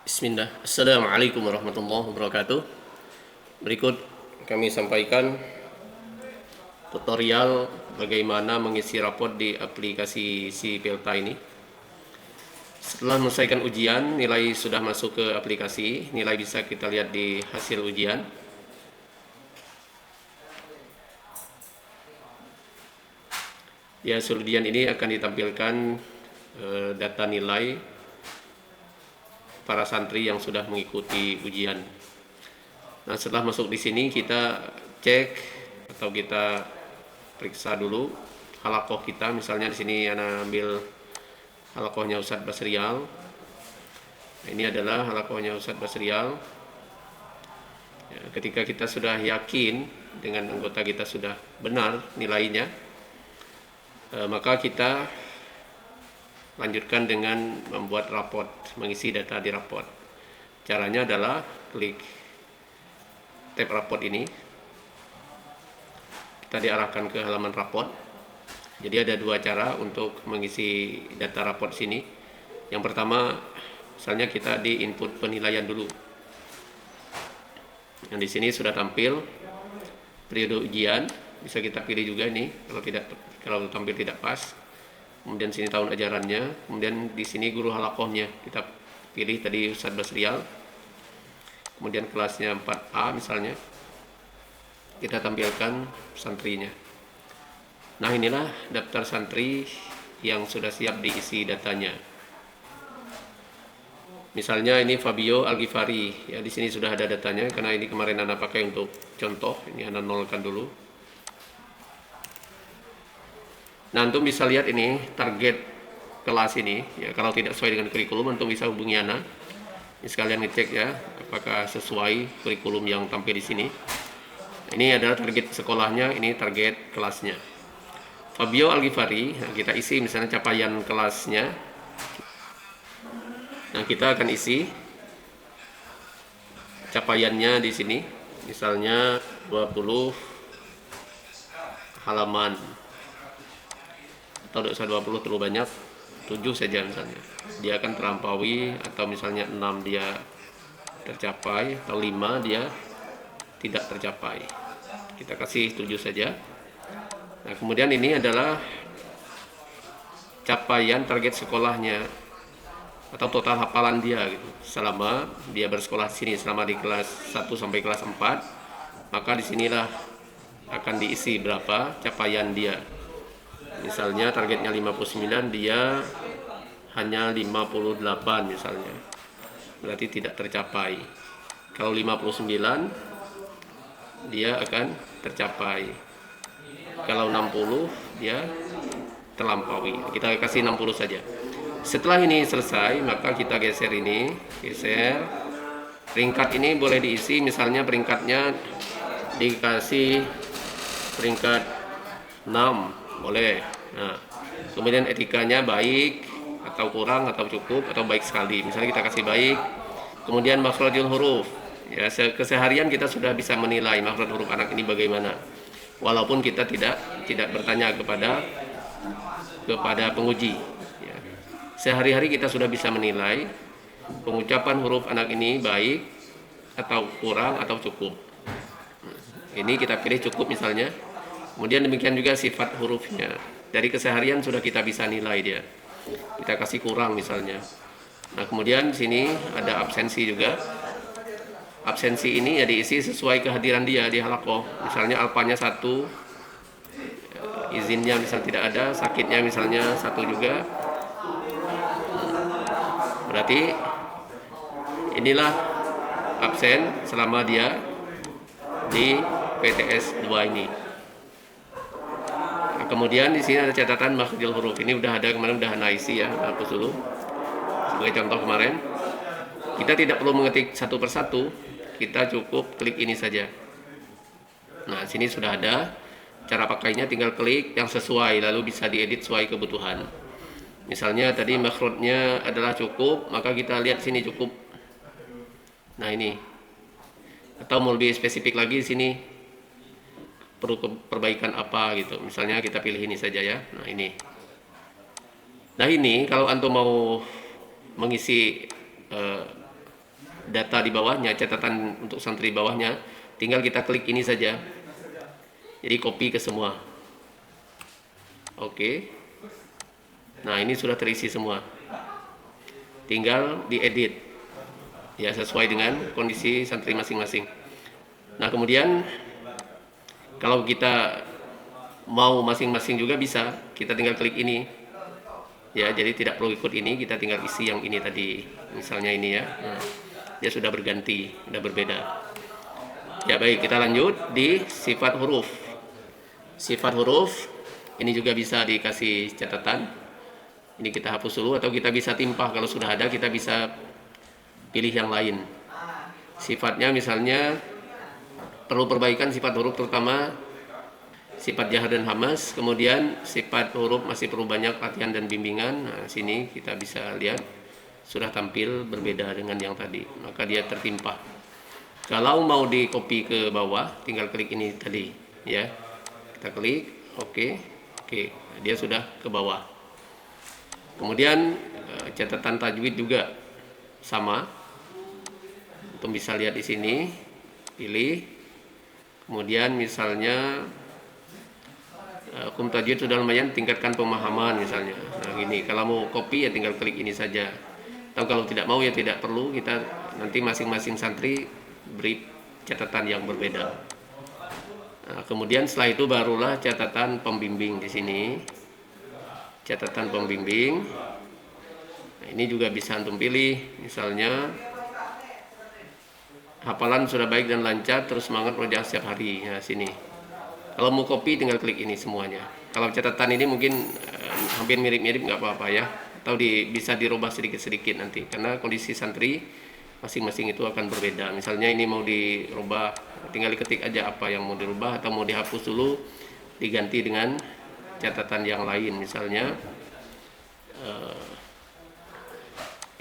Bismillah. Assalamualaikum warahmatullahi wabarakatuh. Berikut kami sampaikan tutorial bagaimana mengisi rapot di aplikasi SiPelta ini. Setelah menyelesaikan ujian, nilai sudah masuk ke aplikasi. Nilai bisa kita lihat di hasil ujian. Di hasil ujian ini akan ditampilkan data nilai para santri yang sudah mengikuti ujian. Nah, setelah masuk di sini kita cek atau kita periksa dulu halakoh kita. Misalnya di sini Ana ambil halakohnya Ustadz Basrial. Ini adalah halakohnya Ustadz Basrial. Ya, ketika kita sudah yakin dengan anggota kita sudah benar nilainya, maka kita lanjutkan dengan membuat raport, mengisi data di raport. Caranya adalah klik tab raport ini, kita diarahkan ke halaman raport. Jadi ada dua cara untuk mengisi data raport sini. Yang pertama, misalnya kita di input penilaian dulu. Yang di sini sudah tampil periode ujian, bisa kita pilih juga ini kalau tampil tidak pas. Kemudian sini tahun ajarannya, kemudian di sini guru halakohnya kita pilih tadi Ustadz Basrial. Kemudian kelasnya 4A misalnya, kita tampilkan santrinya. Nah, inilah daftar santri yang sudah siap diisi datanya. Misalnya ini Fabio Al-Ghifari, ya di sini sudah ada datanya karena ini kemarin Anda pakai untuk contoh. Ini Anda nolkan dulu. Nah, antum bisa lihat ini target kelas ini, ya kalau tidak sesuai dengan kurikulum antum bisa hubungi Ana. Ini sekalian ngecek ya apakah sesuai kurikulum yang tampil di sini. Ini adalah target sekolahnya, ini target kelasnya. Fabio Al-Ghifari, nah kita isi misalnya capaian kelasnya. Nah, kita akan isi capaiannya di sini. Misalnya 20 halaman. Atau tidak usah 20 terlalu banyak, 7 saja misalnya. Dia akan terlampaui, atau misalnya 6 dia tercapai, atau 5 dia tidak tercapai. Kita kasih 7 saja. Nah, kemudian ini adalah capaian target sekolahnya atau total hafalan dia gitu. Selama dia bersekolah di sini selama di kelas 1 sampai kelas 4, maka disinilah akan diisi berapa capaian dia. Misalnya targetnya 59, dia hanya 58 misalnya, berarti tidak tercapai. Kalau 59 dia akan tercapai. Kalau 60 dia terlampaui. Kita kasih 60 saja. Setelah ini selesai, maka kita geser ini, geser peringkat ini boleh diisi. Misalnya peringkatnya dikasih peringkat 6, boleh. Nah, kemudian etikanya baik atau kurang atau cukup atau baik sekali. Misalnya kita kasih baik. Kemudian makhrajul huruf. Ya, keseharian kita sudah bisa menilai makhraj huruf anak ini bagaimana. Walaupun kita tidak bertanya kepada penguji. Ya. Sehari-hari kita sudah bisa menilai pengucapan huruf anak ini baik atau kurang atau cukup. Ini kita pilih cukup misalnya. Kemudian demikian juga sifat hurufnya. Dari keseharian sudah kita bisa nilai dia. Kita kasih kurang misalnya. Nah, kemudian sini ada absensi juga. Absensi ini ya diisi sesuai kehadiran dia di halakoh. Misalnya alfanya 1, izinnya misalnya tidak ada, sakitnya misalnya 1 juga. Berarti inilah absen selama dia di PTS 2 ini. Kemudian di sini ada catatan makhrajul huruf. Ini udah ada kemarin, udah Ana isi ya, hapus dulu. Sebagai contoh kemarin, kita tidak perlu mengetik satu persatu, kita cukup klik ini saja. Nah, sini sudah ada cara pakainya, tinggal klik yang sesuai, lalu bisa diedit sesuai kebutuhan. Misalnya tadi makhrajnya adalah cukup, maka kita lihat sini cukup. Nah, ini. Atau mau lebih spesifik lagi di sini, perlu perbaikan apa gitu. Misalnya kita pilih ini saja ya. Nah, ini. Nah, ini kalau antum mau mengisi data di bawahnya, catatan untuk santri bawahnya, tinggal kita klik ini saja. Jadi copy ke semua. Oke. Nah, ini sudah terisi semua. Tinggal diedit. Ya, sesuai dengan kondisi santri masing-masing. Nah, kemudian kalau kita mau masing-masing juga bisa, kita tinggal klik ini. Ya, jadi tidak perlu ikut ini, kita tinggal isi yang ini tadi. Misalnya ini ya. Nah, dia sudah berganti, sudah berbeda. Ya, baik, kita lanjut di sifat huruf. Sifat huruf ini juga bisa dikasih catatan. Ini kita hapus dulu atau kita bisa timpah. Kalau sudah ada kita bisa pilih yang lain. Sifatnya misalnya perlu perbaikan sifat huruf, terutama sifat jahar dan hamas. Kemudian sifat huruf masih perlu banyak latihan dan bimbingan. Nah, sini kita bisa lihat sudah tampil berbeda dengan yang tadi, maka dia tertimpah. Kalau mau di copy ke bawah, tinggal klik ini tadi ya, kita klik oke. Dia sudah ke bawah. Kemudian catatan tajwid juga sama, untuk bisa lihat di sini, pilih. Kemudian misalnya hukum tajwid sudah lumayan, tingkatkan pemahaman misalnya. Nah, gini, kalau mau copy ya tinggal klik ini saja. Atau kalau tidak mau ya tidak perlu, kita nanti masing-masing santri beri catatan yang berbeda. Nah, kemudian setelah itu barulah catatan pembimbing di sini. Catatan pembimbing. Nah, ini juga bisa antum pilih, misalnya hafalan sudah baik dan lancar, terus semangat belajar setiap hari. Nah, sini. Kalau mau copy tinggal klik ini semuanya. Kalau catatan ini mungkin hampir mirip-mirip, nggak apa-apa ya. Atau bisa dirubah sedikit-sedikit nanti, karena kondisi santri masing-masing itu akan berbeda. Misalnya ini mau dirubah, tinggal diketik aja apa yang mau dirubah, atau mau dihapus dulu, diganti dengan catatan yang lain. Misalnya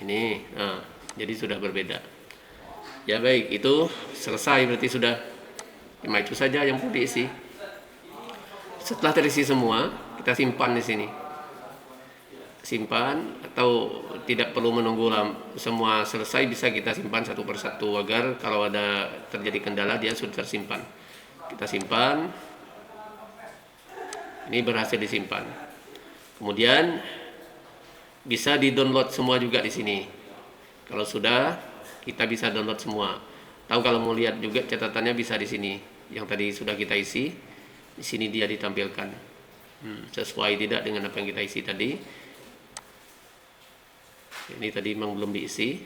ini, nah, jadi sudah berbeda. Ya baik, itu selesai berarti sudah. Cuma itu saja yang perlu diisi. Setelah terisi semua, kita simpan di sini. Simpan, atau tidak perlu menunggu semua selesai, bisa kita simpan satu persatu agar kalau ada terjadi kendala dia sudah tersimpan. Kita simpan. Ini berhasil disimpan. Kemudian bisa di-download semua juga di sini. Kalau sudah, kita bisa download semua. Tahu kalau mau lihat juga catatannya bisa di sini. Yang tadi sudah kita isi. Di sini dia ditampilkan sesuai tidak dengan apa yang kita isi tadi. Ini tadi memang belum diisi.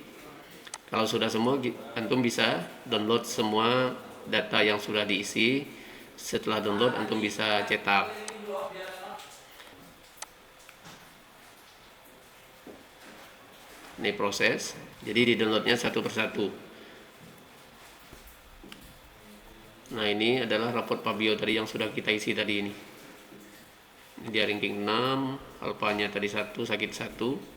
Kalau sudah semua, antum bisa download semua data yang sudah diisi. Setelah download, antum bisa cetak. Ini proses. Jadi di downloadnya satu persatu. Nah, ini adalah raport Fabio tadi yang sudah kita isi tadi ini. Ini dia ranking 6, alfanya tadi 1, sakit 1.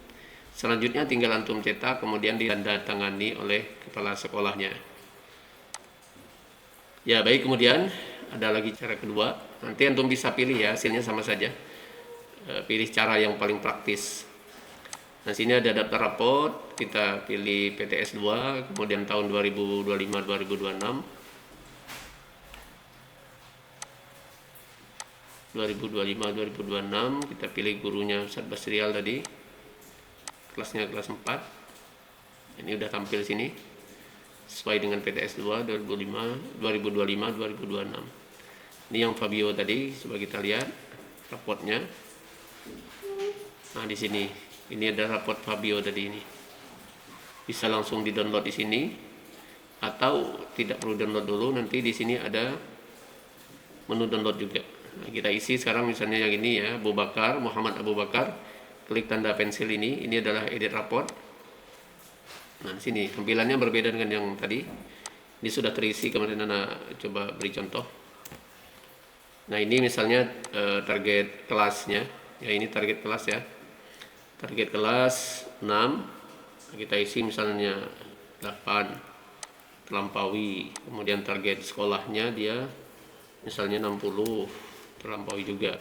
Selanjutnya tinggal antum cetak, kemudian ditandatangani oleh kepala sekolahnya. Ya baik, kemudian ada lagi cara kedua. Nanti antum bisa pilih ya, hasilnya sama saja. Pilih cara yang paling praktis. Nah, sini ada daftar raport, kita pilih PTS 2, kemudian tahun 2025-2026. 2025-2026 kita pilih gurunya Ustadz Basrial tadi, kelasnya kelas 4. Ini udah tampil sini sesuai dengan PTS 2 2025-2026. Ini yang Fabio tadi, coba kita lihat raportnya. Nah, di sini ini ada raport Fabio tadi, ini bisa langsung di download di sini atau tidak perlu download dulu, nanti di sini ada menu download juga. Nah, kita isi sekarang misalnya yang ini ya, Muhammad Abu Bakar, klik tanda pensil ini adalah edit raport. Nah, di sini tampilannya berbeda dengan yang tadi. Ini sudah terisi, kemudian anak coba beri contoh. Nah, ini misalnya target kelasnya, ya ini target kelas ya. Target kelas 6, kita isi misalnya 8, terlampaui. Kemudian target sekolahnya dia misalnya 60, terlampaui juga.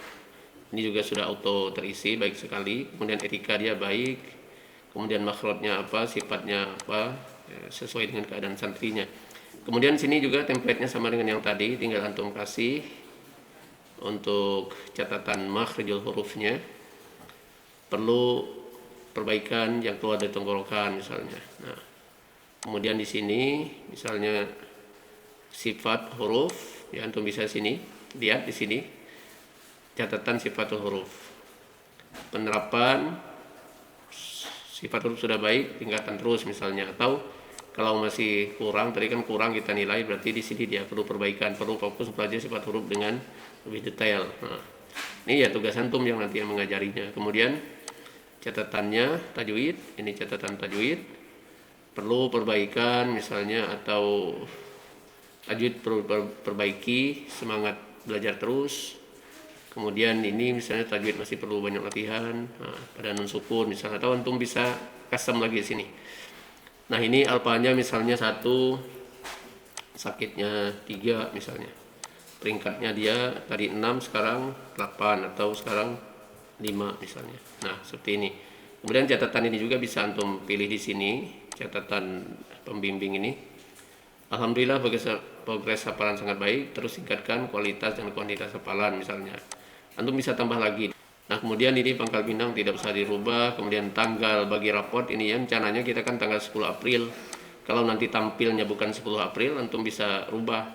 Ini juga sudah auto terisi, baik sekali. Kemudian etika dia baik. Kemudian makhrajnya apa, sifatnya apa, sesuai dengan keadaan santrinya. Kemudian sini juga template-nya sama dengan yang tadi, tinggal antum kasih untuk catatan makhrijul hurufnya. Perlu perbaikan yang keluar dari tenggorokan misalnya. Nah, kemudian di sini misalnya sifat huruf, ya antum bisa sini lihat di sini catatan sifatul huruf. Penerapan sifat huruf sudah baik, tingkatkan terus misalnya. Atau kalau masih kurang, tadi kan kurang kita nilai, berarti di sini dia perlu perbaikan, perlu fokus belajar sifat huruf dengan lebih detail. Nah, ini ya tugas antum yang nanti yang mengajarinya. Kemudian catatannya tajwid, ini catatan tajwid, perlu perbaikan misalnya, atau tajwid perlu perbaiki, semangat belajar terus. Kemudian ini misalnya tajwid masih perlu banyak latihan, nah, pada nun sukun misalnya, atau antum bisa custom lagi di sini. Nah, ini alfanya misalnya 1, sakitnya 3 misalnya. Peringkatnya dia tadi 6, sekarang 8, atau sekarang 5 misalnya. Nah, seperti ini. Kemudian catatan ini juga bisa antum pilih di sini, catatan pembimbing ini. Alhamdulillah progres hafalan sangat baik, terus tingkatkan kualitas dan kuantitas hafalan misalnya. Antum bisa tambah lagi. Nah, kemudian ini pangkal pinang tidak usah dirubah. Kemudian tanggal bagi raport ini ya, rencananya kita kan tanggal 10 April. Kalau nanti tampilnya bukan 10 April, antum bisa rubah.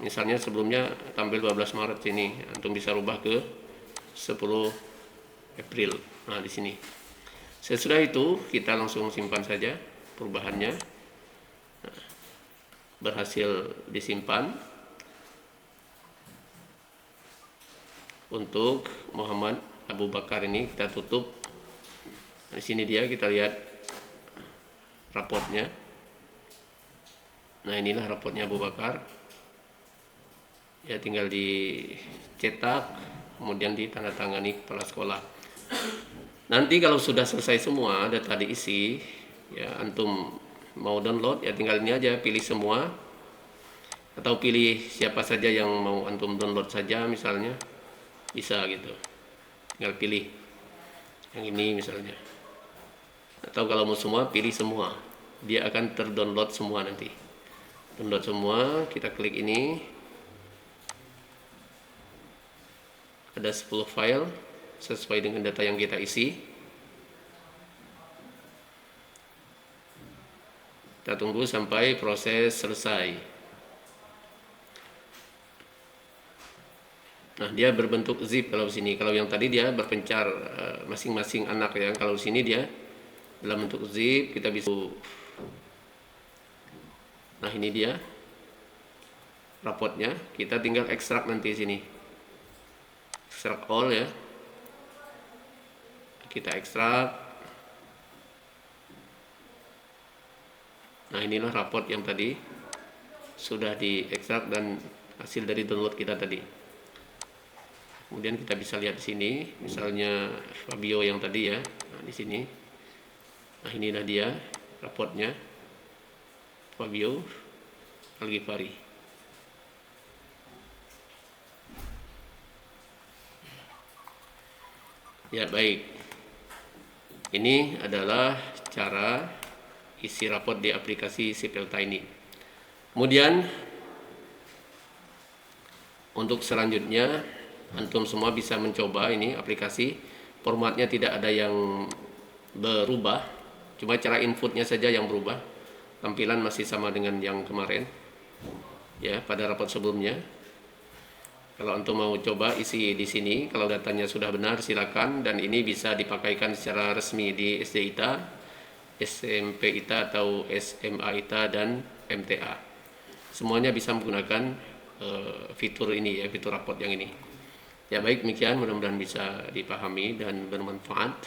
Misalnya sebelumnya tampil 12 Maret ini, antum bisa rubah ke 10 April. Nah, di sini. Sesudah itu kita langsung simpan saja perubahannya. Nah, berhasil disimpan. Untuk Muhammad Abu Bakar ini kita tutup. Di sini dia, kita lihat raportnya. Nah, inilah raportnya Abu Bakar. Ya, tinggal dicetak, kemudian ditandatangani kepala sekolah. Nanti kalau sudah selesai semua data diisi, ya antum mau download ya tinggal ini aja, pilih semua, atau pilih siapa saja yang mau antum download saja misalnya. Bisa gitu, tinggal pilih yang ini misalnya, atau kalau mau semua pilih semua, dia akan terdownload semua. Nanti download semua, kita klik ini, ada 10 file sesuai dengan data yang kita isi. Kita tunggu sampai proses selesai. Nah, dia berbentuk zip kalau sini. Kalau yang tadi dia berpencar masing-masing anak ya. Kalau sini dia dalam bentuk zip, kita bisa. Nah, ini dia rapotnya. Kita tinggal ekstrak nanti sini. Ekstrak all ya. Kita ekstrak. Nah, inilah raport yang tadi sudah diekstrak dan hasil dari download kita tadi. Kemudian kita bisa lihat di sini, misalnya Fabio yang tadi ya. Nah, di sini. Nah, inilah dia rapotnya. Fabio Al-Ghifari. Ya, baik. Ini adalah cara isi rapot di aplikasi Sipil Tiny. Kemudian untuk selanjutnya antum semua bisa mencoba ini aplikasi. Formatnya tidak ada yang berubah, cuma cara inputnya saja yang berubah. Tampilan masih sama dengan yang kemarin ya, pada rapot sebelumnya. Kalau antum mau coba isi di sini, kalau datanya sudah benar silakan, dan ini bisa dipakaikan secara resmi di SD ITA, SMP ITA atau SMA ITA dan MTA. Semuanya bisa menggunakan fitur ini ya, fitur rapot yang ini. Ya, baik, demikian, mudah-mudahan bisa dipahami dan bermanfaat.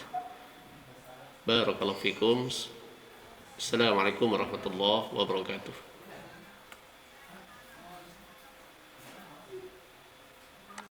Barakallahu fikum. Assalamualaikum warahmatullahi wabarakatuh.